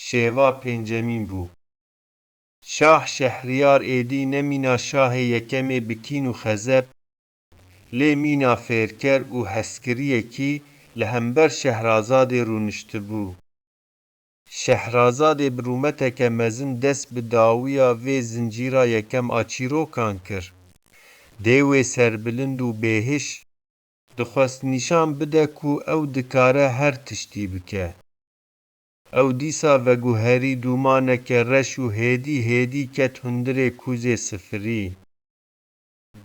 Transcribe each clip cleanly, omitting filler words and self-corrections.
شێوا پێنجەمین بوو. شاح شەهریار ئێدی نەمینە شاهێ یەکەمێ بکین و خەزەب لێ مینە فێرکەر و هەسکریەکی لە هەمبەر شەهرازادێ ڕوونشتبوو. شەهرازادێ برومەتەکە مەزن دەست bi dawiya vê zincîra yekem a çîrokan kir. Dê wê serbilind û bêhîş dixwest nîşan bide ku ew dikare her tiştî bike. Ew dîsa veguherî dûmaneke reş û hêdî hêdî ket hundirê kuzê sifirî.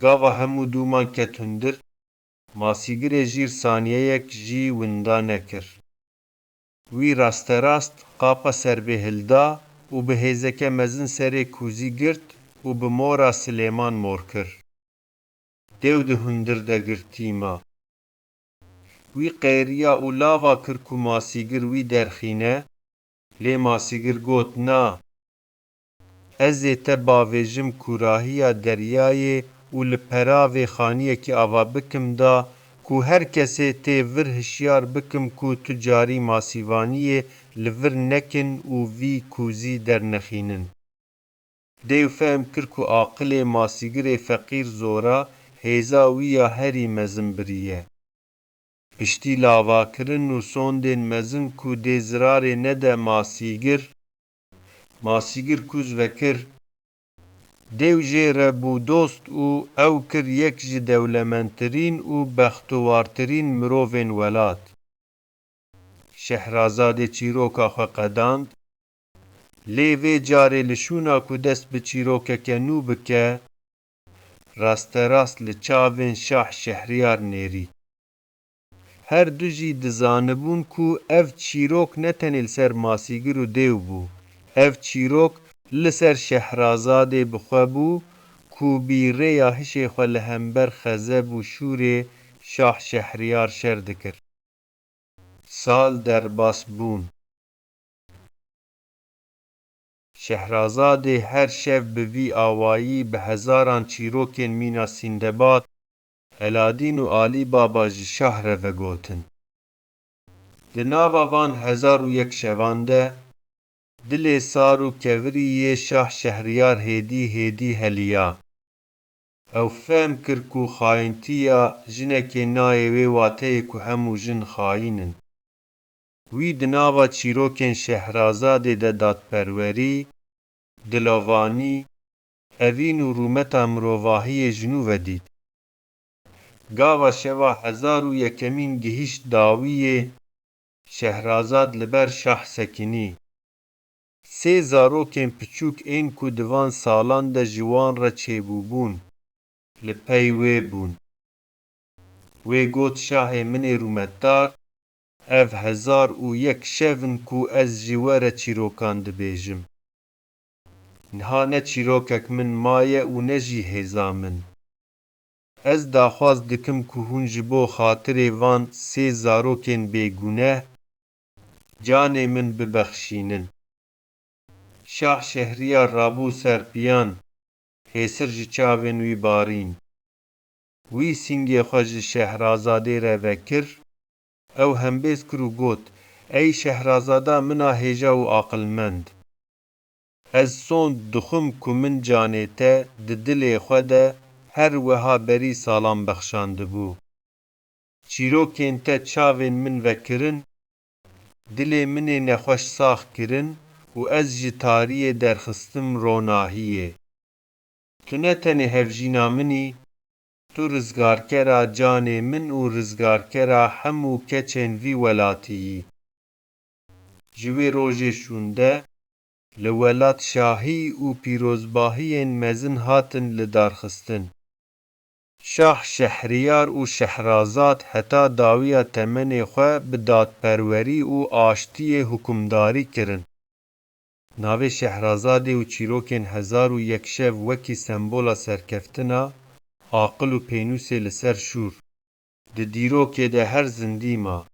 Gava hemû dûman ket hundir, masîgirê jîr saniyeyek jî winda nekir. Wî rasterast qapa ser bê hilda û bi hêzeke mezin serê kuzî girt û bi mora Silêman mor kir. Dêw di hundir de girtîma. Wî qêriya û lava kir ku masîgir wî derxîne, lê masîgir got na. Ez ê te bavêjim ku rahiya deryayê û li peravê xaniyekî ava bikim da ku her kesê tê vir hişyar bikim ku tu carî masîvaniyê li vir nekin û vî kuzî dernexînin. Dêw fehm kir ku aqilê masîgirê feqîr zora hêza wî ya herî mezin biriye. Piştî lavakirin û sondên mezin ku dê zirarê nede masîgir, masîgir kuz vekir, dêw jê re bû dost û ew kir yek ji dewlemendtirîn û bextowartirîn mirovên welat. Şehrazadê çîroka xwe qedand, lê vê carê li şûna ku dest bi çîrokeke nû bike, rasterast li çavên Şah Şehriyar nêrî. Her du jî dizanibûn ku ev çîrok ne tenê li ser masîgir û dêw bû, ev çîrok li ser Şehrazadê bixwe bû ku bî rêya hişê xwe li hember xezeb û şûrê Şah Şehriyar şer dikir. Sal derbas bûn. Şehrazadê her şev bi vî awayî bi hezaran çîrokên mîna Sîndebad, Eladîn û Alî Baba ji şah re vegotin. Di nava van hezar û yek şevan de, dilê sar û kevirî yê Şah Şehriyar hêdî hêdî heliya. Ew fehm kir ku xayîntiya jinekê nayê wê wateyê ku hemû jin xayînin. Wî di nava çîrokên Şehrazadê de dadperwerî, dilovanî, evîn û rûmeta mirovahiyê ji nû vedît. Gava şeva hezar û yekemîn gihîşt dawiyê, Şehrazad li ber şah sekînî. Sê zarokên piçûk ên ku di van salan de ji wan re çêbûbûn, li pey wê bûn. Wê got şahê min ê rûmetdar, ev hezar û yek şev in ku ez ji we re çîrokan dibêjim. Niha ne çîrokek min maye û ne jî hêza min. Ez daxwaz dikim ku hûn ji bo xatirê van sê zarokên bêguneh canê min bibexşînin. Şah Şehriyar rabû ser piyan, hêsir ji çavên wî barîn. Wî sîngê xwe ji Şehrazadê re vekir, ew hembêz kir û got: Ey Şehrazada mina hêja û aqilmend! Ez sond dixwim ku min canê te di dilê xwe de her wiha berî salan bexşandibû. Çîrokên te çavên min vekirin, dilê min ê nexweş sax kirin û ez ji tariyê derxistim ronahiyê. Tu ne tenê hevjîna min î, tu rizgarkera canê min û rizgarkera hemû keçên vî welatî yî. Ji wê rojê şûnde, li welat şahî û pîrozbahiyên mezin hatin li darxistin. Şah Şehriyar û Şehrazad heta dawiya temenê xwe bi dadperwerî û aştiyê hukmdarî kirin. Navê Şehrazadê û çîrokên hezar û yek şev wekî sembola serkeftina, aqil û pênûsê li ser şûr. Di dîrokê de her zindî ma.